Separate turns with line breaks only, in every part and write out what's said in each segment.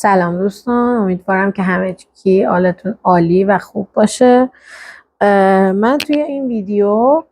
سلام دوستان، امیدوارم که همه چی حالتون عالی و خوب باشه. من توی این ویدیو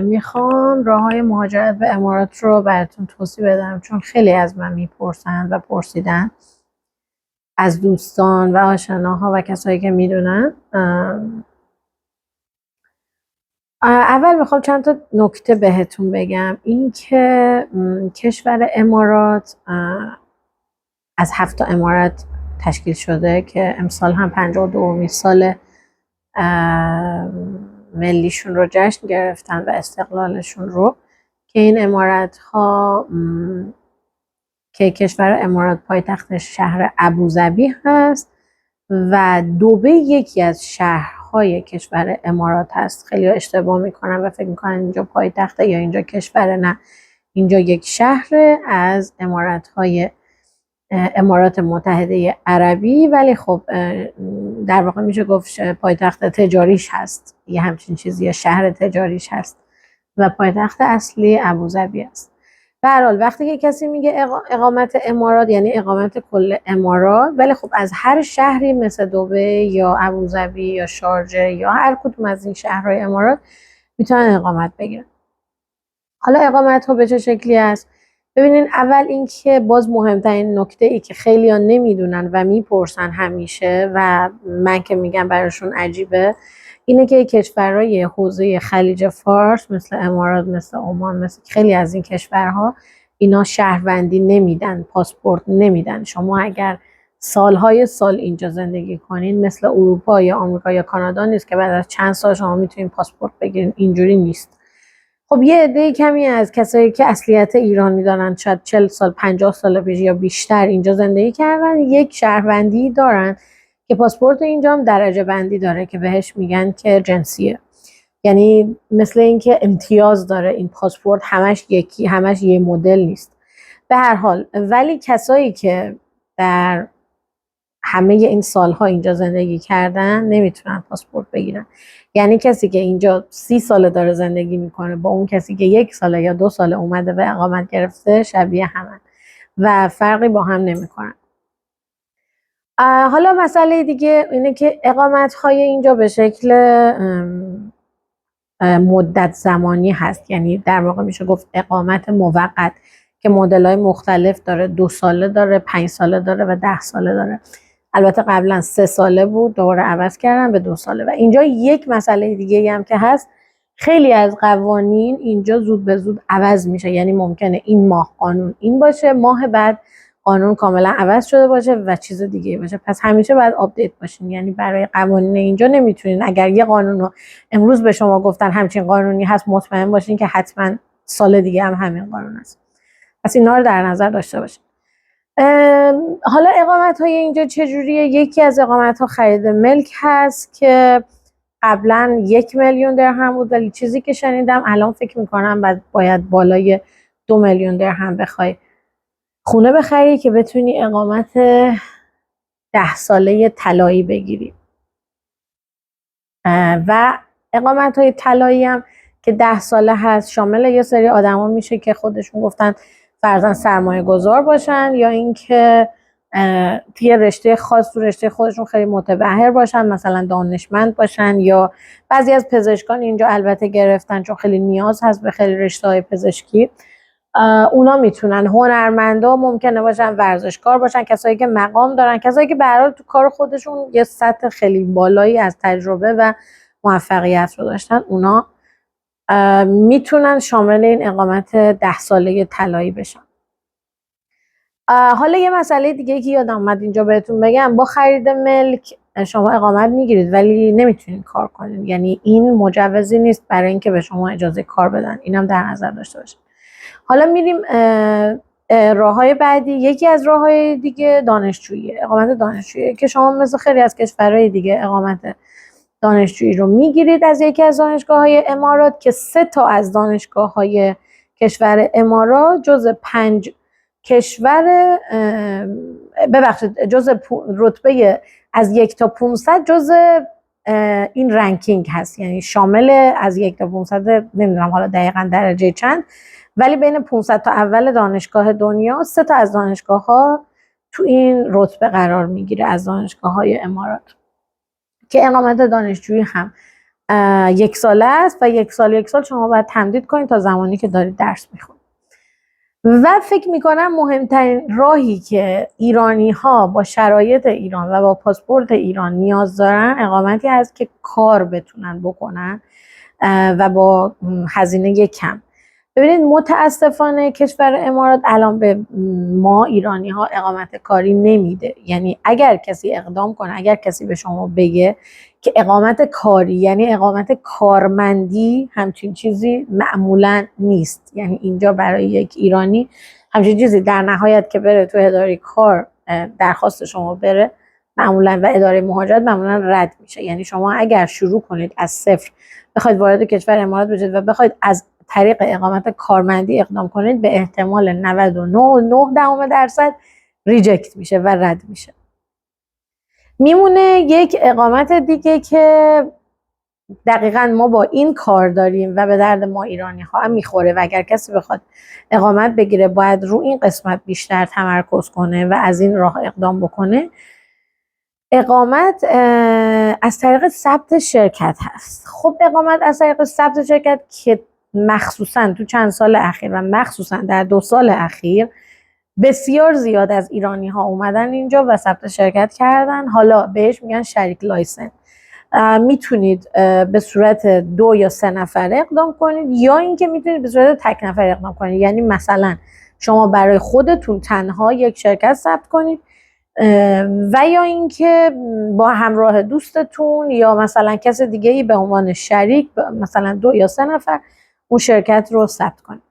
میخوام راههای مهاجرت به امارات رو براتون توضیح بدم، چون خیلی از من میپرسن و پرسیدن از دوستان و آشناها و کسایی که میدونن. اول میخوام چند تا نکته بهتون بگم. این که کشور امارات از 7 امارت تشکیل شده که امسال هم 52مین سال ملیشون رو جشن گرفتن و استقلالشون رو، که این امارت ها که کشور امارات پایتختش شهر ابوظبی هست و دبی یکی از شهرهای کشور امارات هست. خیلی اشتباه میکنن و فکر میکنن اینجا پایتخته یا اینجا کشور. نه، اینجا یک شهر از امارات متحده عربی، ولی خب در واقع میشه گفت پایتخت تجاریش هست، یه همچین چیزی، یا شهر تجاریش هست و پایتخت اصلی ابوظبی است. به هر حال وقتی که کسی میگه اقامت امارات یعنی اقامت کل امارات، ولی خب از هر شهری مثل دبی یا ابوظبی یا شارجه یا هر کدوم از این شهرهای امارات میتونن اقامت بگیرن. حالا اقامت ها به چه شکلی است؟ ببینین، اول اینکه باز مهمترین نکته ای که خیلی ها نمیدونن و میپرسن همیشه و من که میگم براشون عجیبه، اینه که کشورهای حوزه خلیج فارس مثل امارات، مثل عمان، مثل خیلی از این کشورها، اینا شهروندی نمیدن، پاسپورت نمیدن. شما اگر سالهای سال اینجا زندگی کنین، مثل اروپا یا آمریکا یا کانادا نیست که بعد از چند سال شما میتونین پاسپورت بگیرین. اینجوری نیست. خب یه عده کمی از کسایی که اصلیت ایرانی دارن، شاید 40 سال 50 سال پیش یا بیشتر اینجا زندگی کردن، یک شهروندی دارن که پاسپورت اینجا هم درجه بندی داره که بهش میگن که جنسیه، یعنی مثل اینکه امتیاز داره این پاسپورت، همش یکی، همش یه مدل نیست. به هر حال ولی کسایی که در همه این سالها اینجا زندگی کردن نمیتونن پاسپورت بگیرن. یعنی کسی که اینجا 30 ساله داره زندگی میکنه با اون کسی که 1 ساله یا 2 ساله اومده و اقامت گرفته شبیه همن و فرقی با هم نمیکنن. حالا مسئله دیگه اینه که اقامت های اینجا به شکل مدت زمانی هست، یعنی در واقع میشه گفت اقامت موقت که مدل های مختلف داره. 2 ساله داره، 5 ساله داره و 10 ساله داره. البته قبلا 3 ساله بود، دوباره عوض کردن به 2 ساله. و اینجا یک مسئله دیگه هم که هست، خیلی از قوانین اینجا زود به زود عوض میشه. یعنی ممکنه این ماه قانون این باشه، ماه بعد قانون کاملا عوض شده باشه و چیز دیگه باشه. پس همیشه باید آپدیت باشین. یعنی برای قوانین اینجا نمیتونین اگر یه قانون رو امروز به شما گفتن همچین قانونی هست، مطمئن باشین که حتما سال دیگه هم همین قانون هست. پس اینا رو در نظر داشته باشین. حالا اقامت های اینجا چجوریه؟ یکی از اقامت ها خرید ملک هست که قبلا 1 میلیون درهم بود، ولی چیزی که شنیدم الان فکر میکنم باید بالای 2 میلیون درهم بخوای خونه بخری که بتونی اقامت 10 ساله طلایی بگیری. و اقامت های طلایی هم که 10 ساله هست شامل یه سری آدما میشه که خودشون گفتن فرضاً سرمایه گذار باشن، یا اینکه توی رشته خاص تو رشته خودشون خیلی متبحر باشن، مثلا دانشمند باشن، یا بعضی از پزشکان اینجا البته گرفتن چون خیلی نیاز هست به خیلی رشته‌های پزشکی. اونا میتونن. هنرمندا ممکنه باشن، ورزشکار باشن، کسایی که مقام دارن، کسایی که به هر حال تو کار خودشون یه سطح خیلی بالایی از تجربه و موفقیت رو داشتن، اونا میتونن شامل این اقامت 10 ساله طلایی بشن. حالا یه مسئله دیگه که یادم اومد اینجا بهتون بگم، با خرید ملک شما اقامت میگیرید ولی نمیتونید کار کنید. یعنی این مجوزی نیست برای اینکه به شما اجازه کار بدن. اینم در نظر داشته باشید. حالا میریم راههای بعدی. یکی از راههای دیگه دانشجویی، اقامت دانشجویی که شما مثل خیلی از کشورهای دیگه اقامت دانشجویی رو میگیرید از یکی از دانشگاه‌های امارات که 3 تا از دانشگاه‌های کشور امارات جز 5 کشور جز رتبه از 1 تا 500 جز این رنکینگ هست. یعنی شامل از 1 تا 500، نمیدونم حالا دقیقاً درجه چند، ولی بین 500 تا اول دانشگاه دنیا 3 تا از دانشگاه‌ها تو این رتبه قرار میگیره از دانشگاه‌های امارات که اقامت دانشجویی هم 1 ساله است و 1 سال شما باید تمدید کنید تا زمانی که دارید درس میخونید. و فکر میکنم مهمترین راهی که ایرانی ها با شرایط ایران و با پاسپورت ایران نیاز دارن اقامتی هست که کار بتونن بکنن و با هزینه کم. ببینید متاسفانه کشور امارات الان به ما ایرانی ها اقامت کاری نمیده. یعنی اگر کسی اقدام کنه، اگر کسی به شما بگه که اقامت کاری یعنی اقامت کارمندی، همچین چیزی معمولا نیست. یعنی اینجا برای یک ایرانی همچین چیزی در نهایت که بره تو اداره کار درخواست شما بره معمولا و اداره مهاجرت معمولا رد میشه. یعنی شما اگر شروع کنید از صفر بخواید وارد کشور امارات بشید و بخواید از طریق اقامت کارمندی اقدام کنید به احتمال 99.9% ریجکت میشه و رد میشه. میمونه یک اقامت دیگه که دقیقاً ما با این کار داریم و به درد ما ایرانی ها هم میخوره و اگر کسی بخواد اقامت بگیره باید رو این قسمت بیشتر تمرکز کنه و از این راه اقدام بکنه. اقامت از طریق ثبت شرکت هست. خب اقامت از طریق ثبت شرکت که مخصوصا تو چند سال اخیر و مخصوصا در 2 سال اخیر بسیار زیاد از ایرانی ها اومدن اینجا و ثبت شرکت کردن. حالا بهش میگن شریک لایسنس. میتونید به صورت 2 یا 3 نفره اقدام کنید یا اینکه میتونید به صورت تک نفره اقدام کنید. یعنی مثلا شما برای خودتون تنها یک شرکت ثبت کنید و یا اینکه با همراه دوستتون یا مثلا کس دیگه ای به عنوان شریک مثلا 2 یا 3 نفر اون شرکت رو ثبت کنید.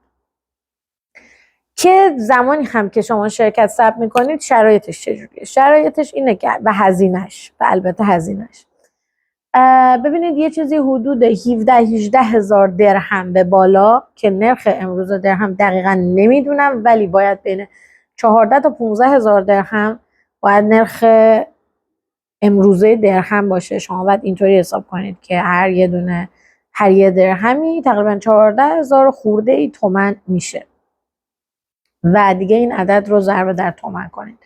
که زمانی هم که شما شرکت ثبت میکنید شرایطش چجوریه؟ شرایطش اینه که و هزینهش و البته هزینهش ببینید یه چیزی حدود 17-18 هزار درهم به بالا که نرخ امروز درهم دقیقا نمیدونم ولی باید بین 14 تا 15 هزار درهم باید نرخ امروزه درهم باشه. شما باید اینطوری حساب کنید که هر یه درهمی تقریبا 14 هزار خورده ای تومن میشه و دیگه این عدد رو ضرب در تومن کنید.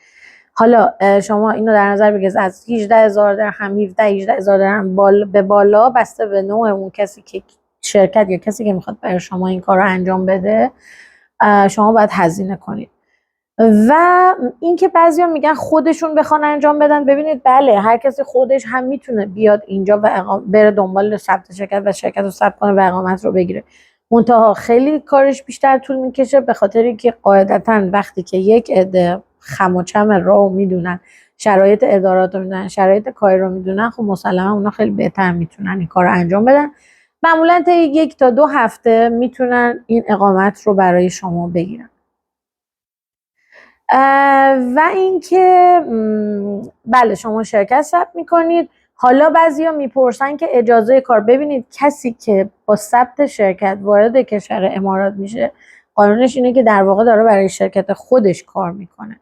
حالا شما اینو در نظر بگیرید از 18 هزار درهم 17-18 هزار درهم به بالا بسته به نوع اون کسی که شرکت یا کسی که میخواد برای شما این کار رو انجام بده شما باید هزینه کنید. و اینکه بعضیا میگن خودشون بخوان انجام بدن، ببینید بله هر کسی خودش هم میتونه بیاد اینجا و بره دنبال ثبت شرکت و شرکت رو ثبت کنه و اقامت رو بگیره. منتها خیلی کارش بیشتر طول میکشه به خاطر اینکه قاعدتاً وقتی که یک عده خم و چم راهو میدونن، شرایط ادارات رو میدونن، شرایط کاری رو میدونن، خب مسلما اونا خیلی بهتر میتونن این کار رو انجام بدن. معمولا تا 1 تا 2 هفته میتونن این اقامت رو برای شما بگیرن. و اینکه بله شما شرکت ثبت میکنید. حالا بعضیا میپرسن که اجازه کار، ببینید کسی که با ثبت شرکت وارد کشور امارات میشه قانونش اینه که در واقع داره برای شرکت خودش کار میکنه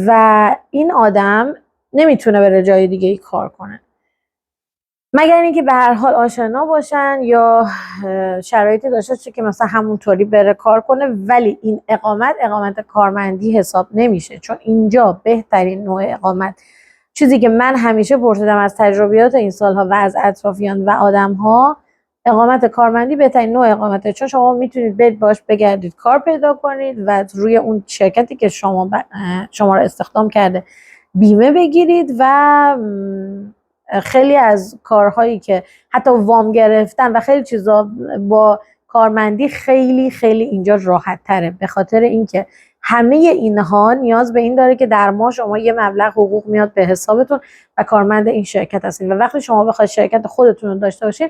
و این آدم نمیتونه بره جای دیگه ای کار کنه مگر اینکه به هر حال آشنا باشن یا شرایطی داشته باشه که مثلا همونطوری بره کار کنه. ولی این اقامت کارمندی حساب نمیشه، چون اینجا بهترین نوع اقامت، چیزی که من همیشه پرسیدم از تجربیات این سالها و از اطرافیان و آدمها، اقامت کارمندی بهترین نوع اقامته، چون شما میتونید برید باش بگردید کار پیدا کنید و روی اون شرکتی که شما رو استخدام کرده بیمه بگیرید و خیلی از کارهایی که حتی وام گرفتن و خیلی چیزا با کارمندی خیلی خیلی اینجا راحت تره، به خاطر اینکه همه اینها نیاز به این داره که در ماه شما یه مبلغ حقوق میاد به حسابتون و کارمند این شرکت هستین و وقتی شما بخواید شرکت خودتون رو داشته باشین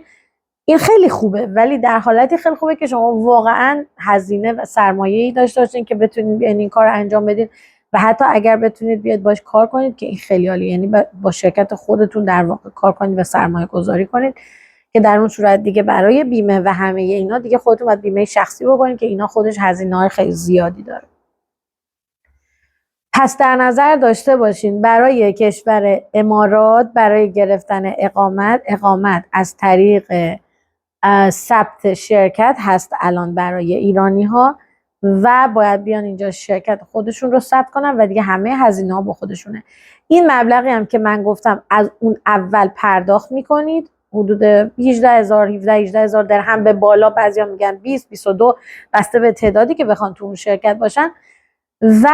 این خیلی خوبه، ولی در حالتی خیلی خوبه که شما واقعا هزینه و سرمایه‌ای داشته باشین که بتونید این کار رو انجام بدین و حتی اگر بتونید بیاد باش کار کنید که این خیلی عالیه، یعنی با شرکت خودتون در واقع کار کنید و سرمایه گذاری کنید که در اون صورت دیگه برای بیمه و همه اینا دیگه خودتون باید بیمه شخصی بکنید که اینا خودش هزینه‌های خیلی زیادی داره. پس در نظر داشته باشین برای کشور امارات برای گرفتن اقامت از طریق ثبت شرکت هست الان برای ایرانی ها و باید بیان اینجا شرکت خودشون رو ثبت کنن و دیگه همه هزینه ها با خودشونه. این مبلغی هم که من گفتم از اون اول پرداخت میکنید، حدود 18,000 درهم به بالا، بعضیا میگن 20 22 بسته به تعدادی که بخوان تو اون شرکت باشن. و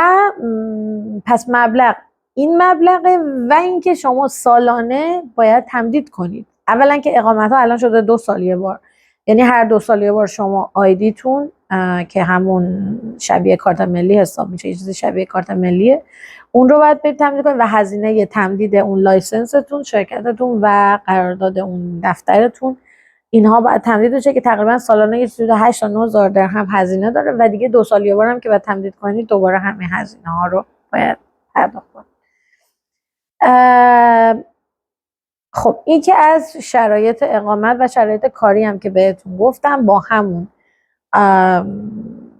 پس مبلغ این مبلغه و اینکه شما سالانه باید تمدید کنید. اولا که اقامت ها الان شده 2 سال یه بار، یعنی هر 2 سال یه بار شما آیدیتون که همون شبیه کارت ملی حساب میشه، یه چیزی شبیه کارت ملیه، اون رو باید برید تمدید کنید و هزینه تمدید اون لایسنستون، شرکتتون و قرارداد اون دفترتون، اینها باید تمدید بشه که تقریبا سالانه یه حدود 8 تا 9 هزار درهم هزینه داره و دیگه 2 سال یه بار هم که باید تمدید کنید دوباره همه هزینه ها رو باید پرداخت کنید. خب این که از شرایط اقامت و شرایط کاری هم که بهتون گفتم، با همون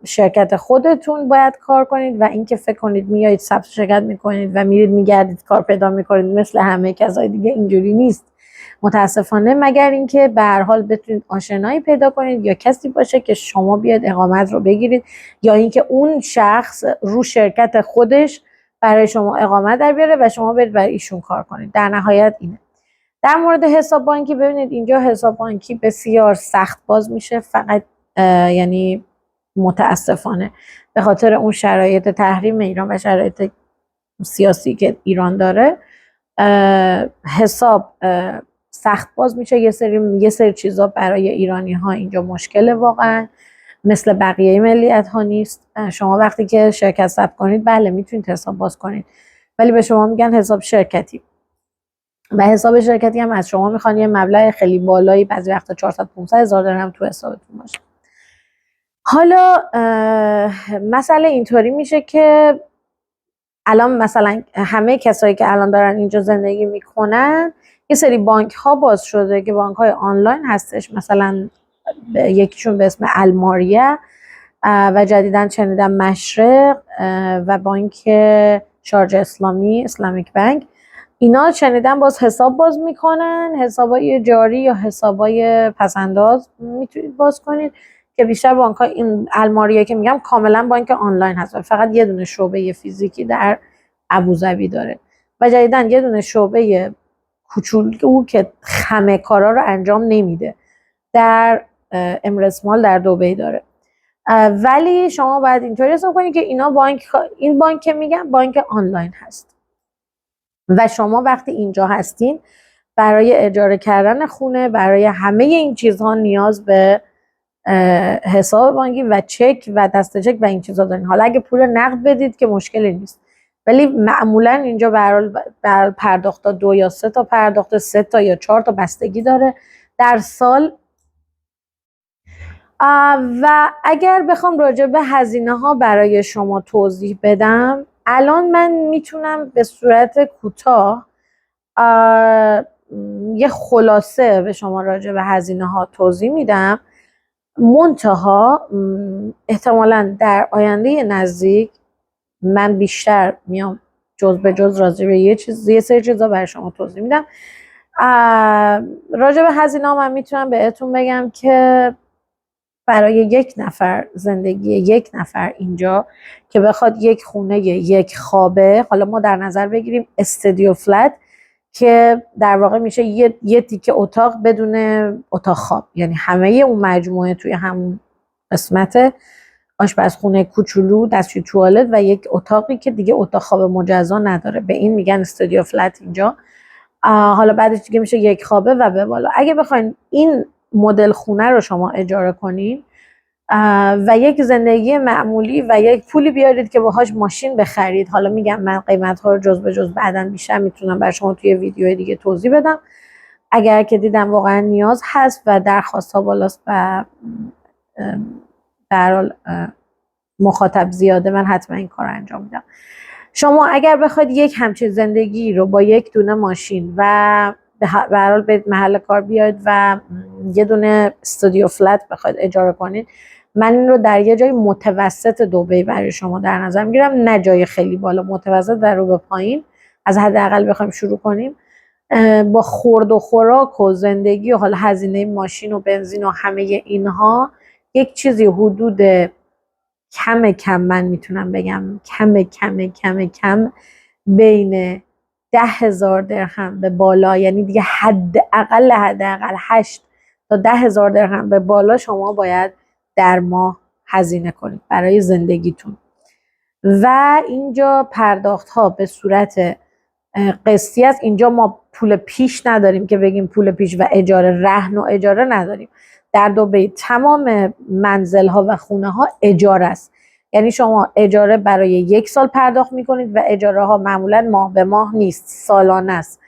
شرکت خودتون باید کار کنید و اینکه فکر کنید میایید ثبت شرکت میکنید و میرید میگردید کار پیدا میکنید، مثل همه کسای دیگه اینجوری نیست متاسفانه، مگر اینکه به هر حال بتونید آشنایی پیدا کنید یا کسی باشه که شما بیاد اقامت رو بگیرید، یا اینکه اون شخص رو شرکت خودش برای شما اقامت در بیاره و شما برید برای ایشون کار کنید. در نهایت اینه. در مورد حساب بانکی، ببینید اینجا حساب بانکی بسیار سخت باز میشه، فقط یعنی متاسفانه به خاطر اون شرایط تحریم ایران و شرایط سیاسی که ایران داره، حساب سخت باز میشه. یه سری چیزا برای ایرانی ها اینجا مشکله واقعا، مثل بقیه ملیت ها نیست. شما وقتی که شرکت ثبت کنید بله میتونید حساب باز کنید، ولی به شما میگن حساب شرکتی و حساب شرکتی هم از شما میخوان یه مبلغ خیلی بالایی، بعضی وقتا 400 500 هزار درهم تو حسابتون باشه. حالا مسئله اینطوری میشه که الان مثلا همه کسایی که الان دارن اینجا زندگی میکنن، یه سری بانک ها باز شده که بانک های آنلاین هستش، مثلا یکیشون به اسم الماریه و جدیداً شنیدم مشرق و بانک شارجه اسلامی، اسلامیک بانک، اینا شنیدم باز حساب باز میکنن، حسابای جاری یا حسابای پسنداز میتونید باز کنید که بیشتر بانک ها، این الماریه که میگم کاملا بانک آنلاین هست، فقط یه دونه شعبه فیزیکی در ابوظبی داره و جدیداً یه دونه شعبه کوچولو که همه کارا رو انجام نمیده در امرس مال در دبی داره. ولی شما باید اینطوری حساب کنید که این بانک که میگم بانک آنلاین هست و شما وقتی اینجا هستین برای اجاره کردن خونه، برای همه این چیزها نیاز به حساب بانکی و چک و دسته چک و این چیزها دارین. حالا اگه پول نقد بدید که مشکلی نیست، ولی معمولا اینجا برای پرداخت 2 یا 3 تا پرداخت، 3 تا یا 4 تا بستگی داره در سال. و اگر بخوام راجع به هزینه ها برای شما توضیح بدم، الان من میتونم به صورت کوتاه یه خلاصه به شما راجع به هزینه ها توضیح میدم، منتها احتمالاً در آینده نزدیک من بیشتر میام جز به جز راجع به یه سری چیزا برای شما توضیح میدم. راجع به هزینه ها من میتونم بهتون بگم که برای یک نفر، زندگی یک نفر اینجا که بخواد یک خونه یک خوابه، حالا ما در نظر بگیریم استودیو فلت که در واقع میشه یه تیکه اتاق بدون اتاق خواب، یعنی همه اون مجموعه توی همون قسمت، آشپزخونه کوچولو، دستشوی توالت و یک اتاقی که دیگه اتاق خواب مجزا نداره، به این میگن استودیو فلت اینجا. حالا بعدش دیگه میشه یک خوابه و به بالا. اگه بخواین این مدل خونه رو شما اجاره کنین و یک زندگی معمولی و یک پولی بیارید که باهاش ماشین بخرید، حالا میگم من قیمت ها رو جز به جز بعداً بیشتر میتونم برای شما توی ویدیو دیگه توضیح بدم، اگر که دیدم واقعا نیاز هست و درخواست ها بالاست و در حال مخاطب زیاده، من حتما این کار انجام میدم. شما اگر بخواید یک همچین زندگی رو با یک دونه ماشین و به هر حال به محل کار بیاید و یه دونه استودیو فلت بخواید اجاره کنید، من این رو در یه جای متوسط دبی برای شما در نظر میگیرم، نه جای خیلی بالا، متوسط در رو به پایین، از حداقل بخوایم شروع کنیم با خورد و خوراک و زندگی و حالا هزینه ماشین و بنزین و همه اینها، یک چیزی حدود کم من میتونم بگم کم بین 10,000 درهم به بالا، یعنی دیگه حداقل 8 تا 10,000 درهم به بالا شما باید در ماه هزینه کنید برای زندگیتون. و اینجا پرداخت ها به صورت قسطی است. اینجا ما پول پیش نداریم که بگیم پول پیش و اجاره، رهن و اجاره نداریم. در دبی تمام منزل ها و خونه ها اجاره است، یعنی شما اجاره برای 1 سال پرداخت میکنید و اجاره ها معمولا ماه به ماه نیست، سالانه است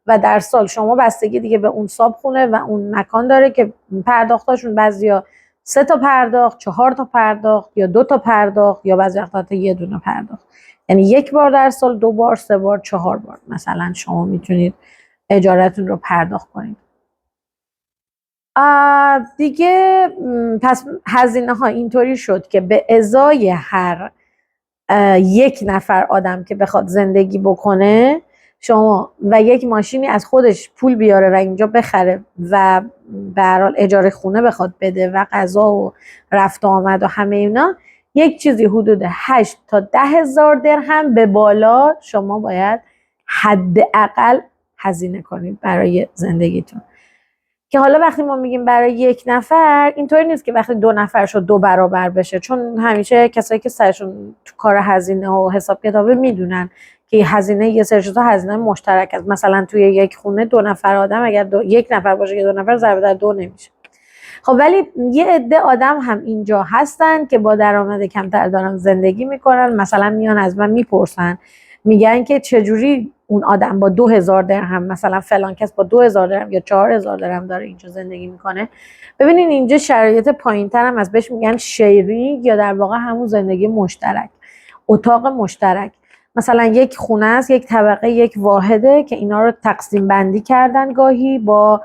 و در سال شما بستگی دیگه به اون صابخونه و اون مکان داره که پرداختاشون بعضیا 3 تا پرداخت، 4 تا پرداخت یا 2 تا پرداخت یا بعضی وقتا حتی 1 دونه پرداخت، یعنی 1 بار در سال، 2 بار، 3 بار، 4 بار مثلا شما میتونید اجارتون رو پرداخت کنید. دیگه پس هزینه ها اینطوری شد که به ازای هر 1 نفر آدم که بخواد زندگی بکنه شما و 1 ماشینی از خودش پول بیاره و اینجا بخره و به هر حال اجاره خونه بخواد بده و غذا و رفت و آمد و همه اینا، یک چیزی حدود 8 تا 10,000 درهم به بالا شما باید حداقل هزینه کنید برای زندگیتون. که حالا وقتی ما میگیم برای 1 نفر اینطوری نیست که وقتی 2 نفر شد 2 برابر بشه، چون همیشه کسایی که سرشون تو کار هزینه و حساب کتابه میدونن که هزینه یه سری چیزا هزینه مشترک است. مثلا توی یک خونه 2 نفر آدم اگر 1 نفر باشه که 2 نفر ضرب در 2 نمیشه. خب ولی یه عده آدم هم اینجا هستن که با درآمد کمتر دارن زندگی میکنن، مثلا میان از من میپرسن میگن که چجوری اون آدم با 2,000 درهم، مثلا فلان کس با 2,000 درهم یا 4,000 درهم داره اینجا زندگی میکنه. ببینین اینجا شرایط پایینتر هم از، بهش میگن شیرینگ یا در واقع همون زندگی مشترک، اتاق مشترک. مثلا یک خونه است، یک طبقه، یک واحده که اینا رو تقسیم بندی کردن، گاهی با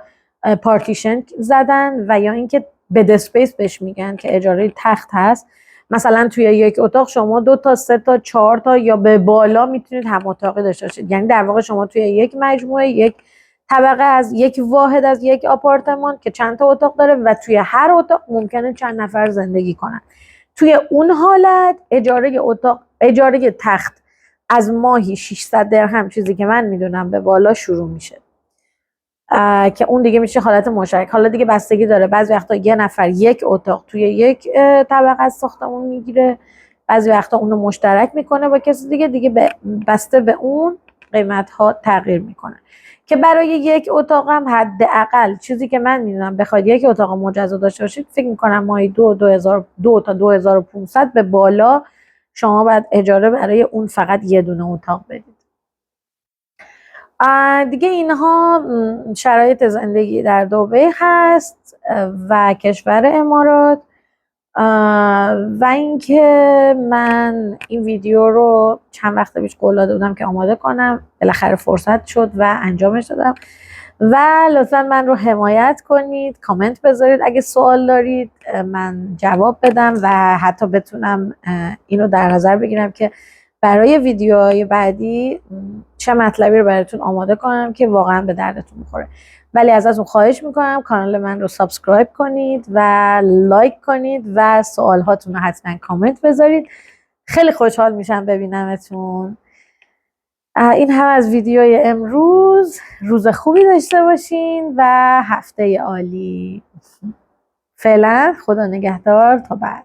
پارتیشن زدن و یا اینکه بد اسپیس بهش میگن که اجاره تخت هست. مثلا توی یک اتاق شما 2 تا 3 تا 4 تا یا به بالا میتونید هم اتاقی داشته باشید، یعنی در واقع شما توی یک مجموعه، یک طبقه از یک واحد از یک آپارتمان که چند تا اتاق داره و توی هر اتاق ممکنه چند نفر زندگی کنن. توی اون حالت اجاره اتاق، اجاره تخت از ماهی 600 درهم چیزی که من میدونم به بالا شروع میشه که اون دیگه میشه حالت مشترک. حالا دیگه بستگی داره، بعضی وقتا 1 نفر 1 اتاق توی یک طبقه از ساختمون میگیره، بعضی وقتا اونو مشترک میکنه با کسی دیگه بسته به اون قیمت ها تغییر میکنه. که برای 1 اتاق هم حداقل چیزی که من میدونم بخواید 1 اتاق مجزا داشته باشید، فکر میکنم ماهی 2 تا 2,500 به بالا شما باید اجاره برای اون فقط 1 دونه اتاق بدید. دیگه اینها شرایط زندگی در دبی هست و کشور امارات. و اینکه من این ویدیو رو چند وقت پیش قول داده بودم که آماده کنم، بالاخره فرصت شد و انجامش دادم. و لطفا من رو حمایت کنید، کامنت بذارید اگه سوال دارید من جواب بدم و حتی بتونم اینو در نظر بگیرم که برای ویدیوهای بعدی چه مطلبی رو براتون آماده کنم که واقعا به دردتون میخوره. ولی ازتون خواهش میکنم کانال من رو سابسکرایب کنید و لایک کنید و سوال هاتون رو حتما کامنت بذارید. خیلی خوشحال میشم ببینمتون. این هم از ویدیوی امروز. روز خوبی داشته باشین و هفته عالی. فعلا خدا نگهدار تا بعد.